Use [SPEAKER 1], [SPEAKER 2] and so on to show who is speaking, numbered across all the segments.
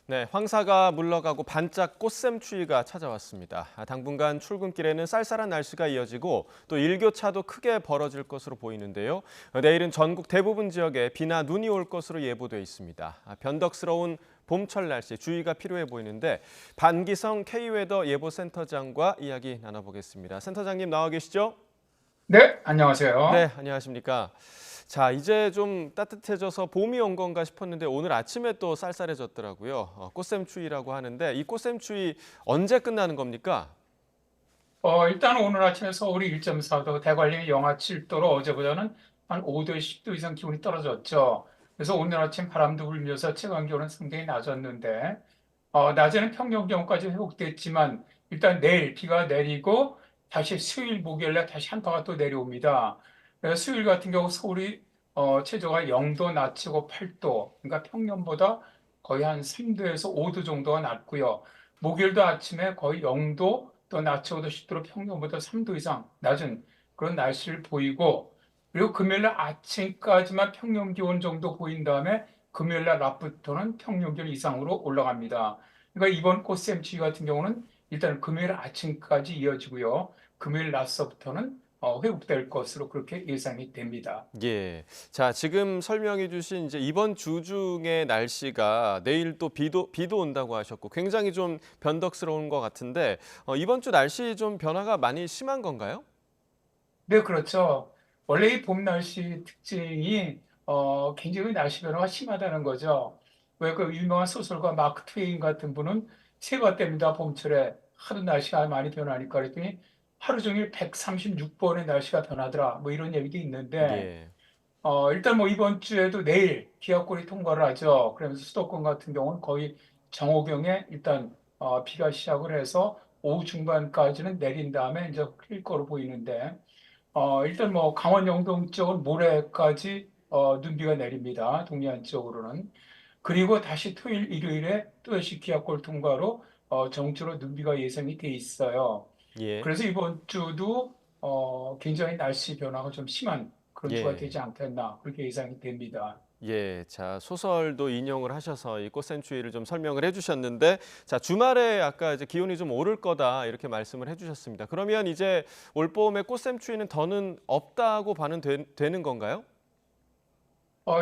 [SPEAKER 1] 네, 황사가 물러가고 반짝 꽃샘추위가 찾아왔습니다. 당분간 출근길에는 쌀쌀한 날씨가 이어지고 또 일교차도 크게 벌어질 것으로 보이는데요. 내일은 전국 대부분 지역에 비나 눈이 올 것으로 예보돼 있습니다. 변덕스러운 봄철 날씨 주의가 필요해 보이는데 반기성 K웨더 예보센터장과 이야기 나눠보겠습니다. 센터장님 나와 계시죠?
[SPEAKER 2] 네, 안녕하세요.
[SPEAKER 1] 네, 안녕하십니까. 자, 이제 좀 따뜻해져서 봄이 온 건가 싶었는데 오늘 아침에 또 쌀쌀해졌더라고요. 꽃샘추위라고 하는데 이 꽃샘추위 언제 끝나는 겁니까?
[SPEAKER 2] 일단 오늘 아침에 서울이 1.4도, 대관령이 영하 7도로 어제보다는 한 5도, 10도 이상 기온이 떨어졌죠. 그래서 오늘 아침 바람도 불면서 체감 기온은 상당히 낮았는데, 낮에는 평년 기온까지 회복됐지만, 일단 내일 비가 내리고, 다시 수요일, 목요일에 다시 한파가 또 내려옵니다. 그래서 수요일 같은 경우 서울이 최저가 0도 낮이고 8도, 그러니까 평년보다 거의 한 3도에서 5도 정도가 낮고요. 목요일도 아침에 거의 0도, 또 낮 최고도 10도로 평년보다 3도 이상 낮은 그런 날씨를 보이고, 그리고 금요일 날 아침까지만 평년 기온 정도 보인 다음에 금요일 날 낮부터는 평년 기온 이상으로 올라갑니다. 그러니까 이번 꽃샘추위 같은 경우는 일단 금요일 아침까지 이어지고요. 금요일 낮서부터는 회복될 것으로 그렇게 예상이 됩니다.
[SPEAKER 1] 예. 자, 지금 설명해 주신 이제 이번 주 중에 날씨가 내일 또 비도 온다고 하셨고 굉장히 좀 변덕스러운 것 같은데 이번 주 날씨 좀 변화가 많이 심한 건가요?
[SPEAKER 2] 네, 그렇죠. 원래 이 봄 날씨 특징이 굉장히 날씨 변화가 심하다는 거죠. 왜 그 유명한 소설가 마크 트웨인 같은 분은 새가 뗍니다. 봄철에 하도 날씨가 많이 변하니까 그랬더니 하루 종일 136번의 날씨가 변하더라. 뭐 이런 얘기도 있는데
[SPEAKER 1] 예.
[SPEAKER 2] 일단 뭐 이번 주에도 내일 기압골이 통과를 하죠. 그러면서 수도권 같은 경우는 거의 정오경에 일단 비가 시작을 해서 오후 중반까지는 내린 다음에 이제 흘릴 거로 보이는데 일단 뭐 강원 영동 쪽은 모레까지 눈비가 내립니다. 동해안 쪽으로는. 그리고 다시 토요일, 일요일에 또다시 기압골 통과로 정주로 눈비가 예상이 돼 있어요.
[SPEAKER 1] 예.
[SPEAKER 2] 그래서 이번 주도 굉장히 날씨 변화가 좀 심한 그런 주가
[SPEAKER 1] 예.
[SPEAKER 2] 되지 않겠나 그렇게 예상이 됩니다.
[SPEAKER 1] 예, 자 소설도 인용을 하셔서 이 꽃샘추위를 좀 설명을 해주셨는데, 자 주말에 아까 이제 기온이 좀 오를 거다 이렇게 말씀을 해주셨습니다. 그러면 이제 올봄에 꽃샘추위는 더는 없다고 되는 건가요?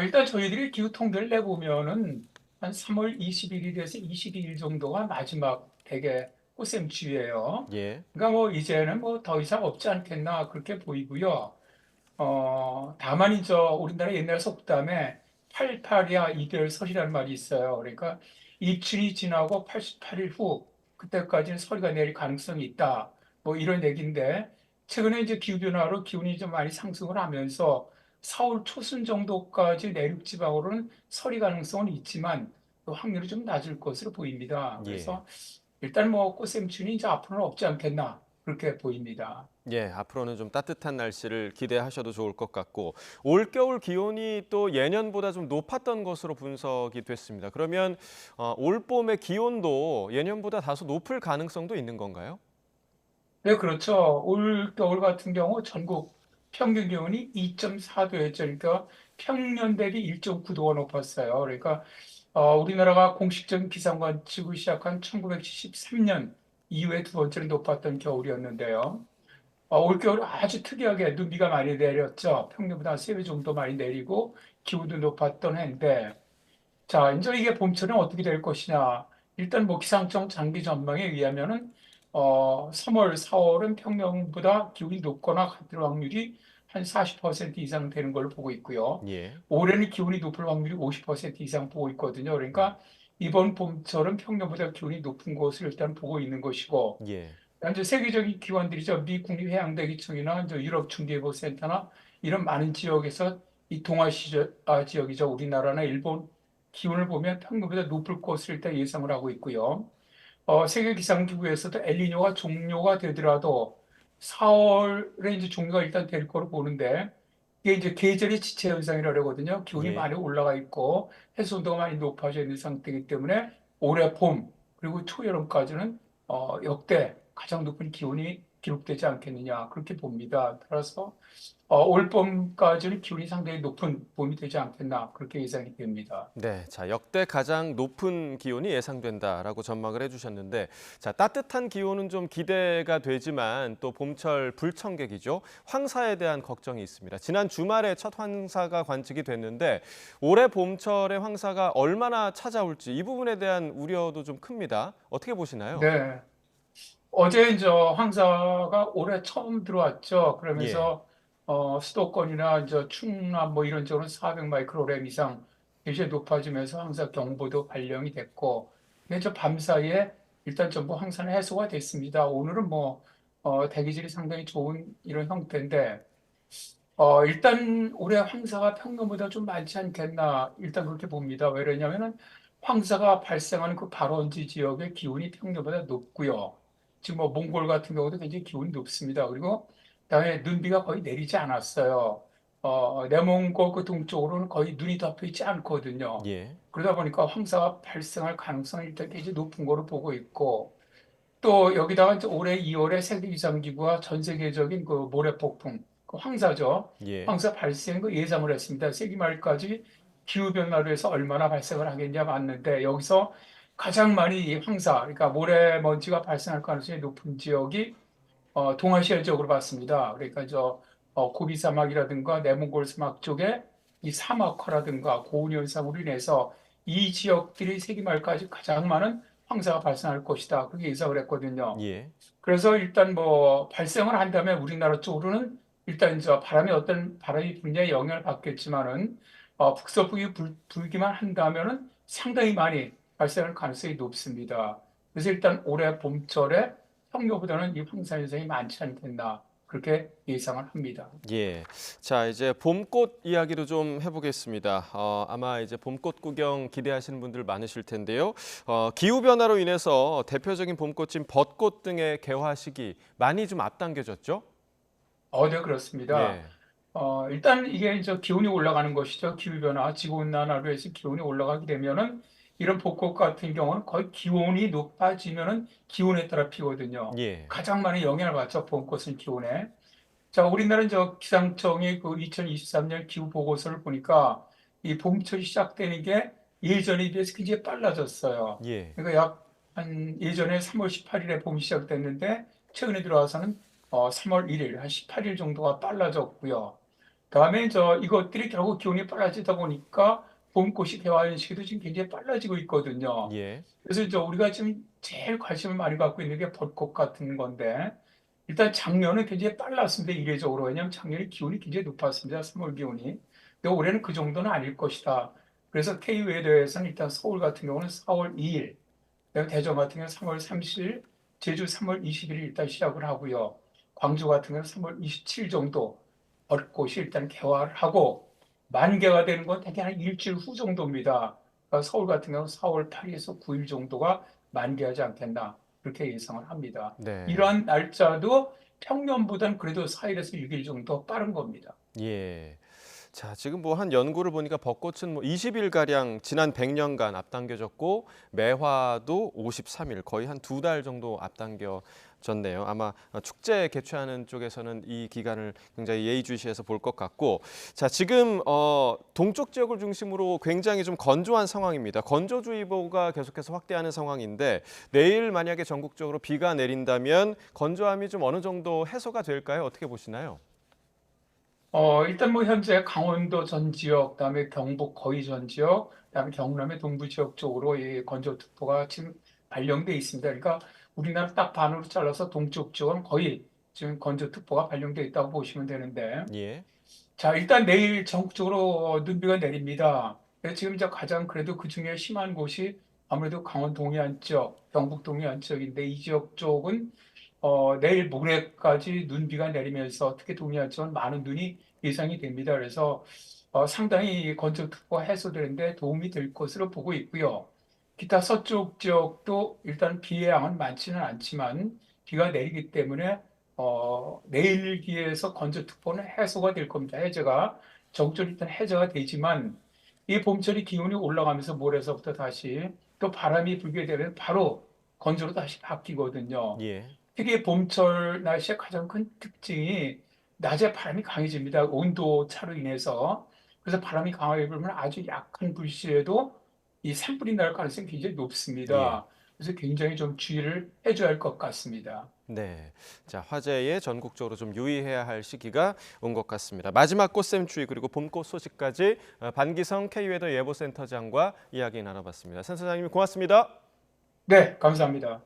[SPEAKER 2] 일단 저희들이 기후 통계를 내보면은 한 3월 21일에서 22일 정도가 마지막 대개 꽃샘추위예요.
[SPEAKER 1] 예,
[SPEAKER 2] 그러니까 뭐 이제는 뭐 더 이상 없지 않겠나 그렇게 보이고요. 다만 이제 우리나라 옛날 속담에 88이야 이별설이라는 말이 있어요. 그러니까 입춘이 지나고 88일 후 그때까지는 서리가 내릴 가능성이 있다. 뭐 이런 얘기인데 최근에 이제 기후변화로 기온이 좀 많이 상승을 하면서 4월 초순 정도까지 내륙 지방으로는 서리 가능성은 있지만 그 확률이 좀 낮을 것으로 보입니다.
[SPEAKER 1] 예.
[SPEAKER 2] 그래서 일단 뭐 꽃샘춘이 이제 앞으로는 없지 않겠나 그렇게 보입니다.
[SPEAKER 1] 예, 앞으로는 좀 따뜻한 날씨를 기대하셔도 좋을 것 같고 올겨울 기온이 또 예년보다 좀 높았던 것으로 분석이 됐습니다. 그러면 올봄의 기온도 예년보다 다소 높을 가능성도 있는 건가요?
[SPEAKER 2] 네, 그렇죠. 올 겨울 같은 경우 전국 평균 기온이 2.4도였죠. 그러니까 평년 대비 1.9도가 높았어요. 그러니까 우리나라가 공식적인 기상관 치고 시작한 1973년 이후에 두 번째로 높았던 겨울이었는데요. 올 겨울 아주 특이하게 눈비가 많이 내렸죠. 평년보다 3배 정도 많이 내리고 기온도 높았던 해인데 자, 이제 이게 봄철은 어떻게 될 것이냐. 일단 뭐 기상청 장기 전망에 의하면은 3월, 4월은 평년보다 기온이 높거나 같을 확률이 한 40% 이상 되는 걸로 보고 있고요.
[SPEAKER 1] 예.
[SPEAKER 2] 올해는 기온이 높을 확률이 50% 이상 보고 있거든요.
[SPEAKER 1] 음,
[SPEAKER 2] 그러니까 이번 봄철은 평년보다 기온이 높은 것을 일단 보고 있는 것이고,
[SPEAKER 1] 예.
[SPEAKER 2] 이제 세계적인 기관들이죠. 미 국립해양대기청이나 이제 유럽중계예보센터나 이런 많은 지역에서 이 동아시아 지역이죠. 우리나라나 일본 기온을 보면 평균보다 높을 것을 일단 예상을 하고 있고요. 세계기상기구에서도 엘니뇨가 종료가 되더라도 4월에 이제 종료가 일단 될 거로 보는데 이게 이제 계절의 지체 현상이라고 그러거든요. 기온이
[SPEAKER 1] 예.
[SPEAKER 2] 많이 올라가 있고 해수온도가 많이 높아져 있는 상태이기 때문에 올해 봄 그리고 초여름까지는 역대 가장 높은 기온이 기록되지 않겠느냐 그렇게 봅니다. 따라서 올 봄까지는 기온이 상당히 높은 봄이 되지 않겠나 그렇게 예상이 됩니다.
[SPEAKER 1] 네, 자, 역대 가장 높은 기온이 예상된다라고 전망을 해주셨는데, 자, 따뜻한 기온은 좀 기대가 되지만 또 봄철 불청객이죠. 황사에 대한 걱정이 있습니다. 지난 주말에 첫 황사가 관측이 됐는데 올해 봄철에 황사가 얼마나 찾아올지 이 부분에 대한 우려도 좀 큽니다. 어떻게 보시나요?
[SPEAKER 2] 네. 어제 이제 황사가 올해 처음 들어왔죠.
[SPEAKER 1] 예,
[SPEAKER 2] 그러면서 수도권이나 이제 충남 뭐 이런 쪽은 400 마이크로그램 이상 굉장히 높아지면서 황사 경보도 발령이 됐고, 근데 저 밤 사이에 일단 전부 황사는 해소가 됐습니다. 오늘은 뭐 대기질이 상당히 좋은 이런 형태인데, 일단 올해 황사가 평년보다 좀 많지 않겠나 일단 그렇게 봅니다. 왜냐하면은 황사가 발생하는 그 발원지 지역의 기온이 평년보다 높고요. 지금 뭐 몽골 같은 경우도 굉장히 기온이 높습니다. 그리고 그다음에 눈비가 거의 내리지 않았어요. 내몽골 그 동쪽으로는 거의 눈이 덮여 있지 않거든요.
[SPEAKER 1] 예,
[SPEAKER 2] 그러다 보니까 황사가 발생할 가능성이 일단 굉장히 높은 거로 보고 있고, 또 여기다가 이제 올해 2월에 세계이상기구가 전 세계적인 그 모래폭풍, 그 황사죠.
[SPEAKER 1] 예,
[SPEAKER 2] 황사 발생 그 예상을 했습니다. 세기 말까지 기후변화로 해서 얼마나 발생을 하겠냐 봤는데 여기서 가장 많이 이 황사, 그러니까 모래먼지가 발생할 가능성이 높은 지역이 동아시아 지역으로 봤습니다. 그러니까 고비 사막이라든가 내몽골 사막 쪽에 이 사막화라든가 고온 현상으로 인해서 이 지역들이 세기 말까지 가장 많은 황사가 발생할 것이다. 그렇게 예상을 했거든요.
[SPEAKER 1] 예,
[SPEAKER 2] 그래서 일단 뭐 발생을 한다면 우리나라 쪽으로는 일단 저 바람이 어떤 바람이 분야에 영향을 받겠지만은 북서풍이 불기만 한다면은 상당히 많이 발생할 가능성이 높습니다. 그래서 일단 올해 봄철에 평년보다는 이 황사 현상이 많지 않겠나 그렇게 예상을 합니다.
[SPEAKER 1] 예. 자, 이제 봄꽃 이야기도 좀 해보겠습니다. 아마 이제 봄꽃 구경 기대하시는 분들 많으실 텐데요. 기후 변화로 인해서 대표적인 봄꽃인 벚꽃 등의 개화 시기 많이 좀 앞당겨졌죠?
[SPEAKER 2] 네, 그렇습니다.
[SPEAKER 1] 예,
[SPEAKER 2] 일단 이게 이제 기온이 올라가는 것이죠. 기후변화, 지구온난화로 해서 기온이 올라가게 되면은 이런 벚꽃 같은 경우는 거의 기온이 높아지면은 기온에 따라 피거든요.
[SPEAKER 1] 예,
[SPEAKER 2] 가장 많이 영향을 받죠. 봄꽃은 기온에. 자, 우리나라는 저 기상청의 그 2023년 기후 보고서를 보니까 이 봄철이 시작되는 게 예전에 비해서 굉장히 빨라졌어요.
[SPEAKER 1] 예,
[SPEAKER 2] 그러니까 약 한 예전에 3월 18일에 봄이 시작됐는데 최근에 들어와서는 3월 1일, 한 18일 정도가 빨라졌고요. 그다음에 이것들이 결국 기온이 빨라지다 보니까 봄꽃이 개화하는 시기도 지금 굉장히 빨라지고 있거든요.
[SPEAKER 1] 예,
[SPEAKER 2] 그래서 이제 우리가 지금 제일 관심을 많이 갖고 있는 게 벚꽃 같은 건데, 일단 작년은 굉장히 빨랐습니다. 이례적으로. 왜냐하면 작년에 기온이 굉장히 높았습니다. 3월 기온이. 근데 올해는 그 정도는 아닐 것이다. 그래서 K웨더에서는 일단 서울 같은 경우는 4월 2일, 그다음에 대전 같은 경우는 3월 30일, 제주 3월 20일 일단 시작을 하고요. 광주 같은 경우는 3월 27일 정도 벚꽃이 일단 개화를 하고 만개가 되는 건 대개 한 일주일 후 정도입니다. 그러니까 서울 같은 경우는 4월 8일에서 9일 정도가 만개하지 않겠나 그렇게 예상을 합니다.
[SPEAKER 1] 네,
[SPEAKER 2] 이러한 날짜도 평년보다는 그래도 4일에서 6일 정도 빠른 겁니다.
[SPEAKER 1] 예. 자, 지금 뭐 한 연구를 보니까 벚꽃은 뭐 20일 가량 지난 100년간 앞당겨졌고 매화도 53일 거의 한 두 달 정도 앞당겨졌네요. 아마 축제 개최하는 쪽에서는 이 기간을 굉장히 예의주시해서 볼 것 같고, 자, 지금 동쪽 지역을 중심으로 굉장히 좀 건조한 상황입니다. 건조주의보가 계속해서 확대하는 상황인데 내일 만약에 전국적으로 비가 내린다면 건조함이 좀 어느 정도 해소가 될까요? 어떻게 보시나요?
[SPEAKER 2] 일단 뭐 현재 강원도 전 지역, 그다음에 경북 거의 전 지역, 그다음에 경남의 동부 지역 쪽으로 이 건조특보가 지금 발령돼 있습니다. 그러니까 우리나라 딱 반으로 잘라서 동쪽 지역은 거의 지금 건조특보가 발령돼 있다고 보시면 되는데,
[SPEAKER 1] 예,
[SPEAKER 2] 자, 일단 내일 전국적으로 눈비가 내립니다. 근데 지금 이제 가장 그래도 그 중에 심한 곳이 아무래도 강원 동해안 지역, 경북 동해안 지역인데 이 지역 쪽은 내일 모레까지 눈비가 내리면서 특히 동해안 쪽은 많은 눈이 예상이 됩니다. 그래서 상당히 건조특보가 해소되는데 도움이 될 것으로 보고 있고요. 기타 서쪽 지역도 일단 비의 양은 많지는 않지만 비가 내리기 때문에 내일 기해서 건조특보는 해소가 될 겁니다. 해제가 정적으로 일단 해제가 되지만 이 봄철이 기온이 올라가면서 모레서부터 다시 또 바람이 불게 되면 바로 건조로 다시 바뀌거든요.
[SPEAKER 1] 예,
[SPEAKER 2] 특히 봄철 날씨의 가장 큰 특징이 낮에 바람이 강해집니다. 온도 차로 인해서. 그래서 바람이 강하게 불면 아주 약한 불씨에도 이 산불이 날 가능성이 굉장히
[SPEAKER 1] 예.
[SPEAKER 2] 높습니다. 그래서 굉장히 좀 주의를 해줘야 할 것 같습니다.
[SPEAKER 1] 네. 자, 화재에 전국적으로 좀 유의해야 할 시기가 온 것 같습니다. 마지막 꽃샘추위 그리고 봄꽃 소식까지 반기성 K웨더 예보센터장과 이야기 나눠봤습니다. 센터장님 고맙습니다.
[SPEAKER 2] 네, 감사합니다.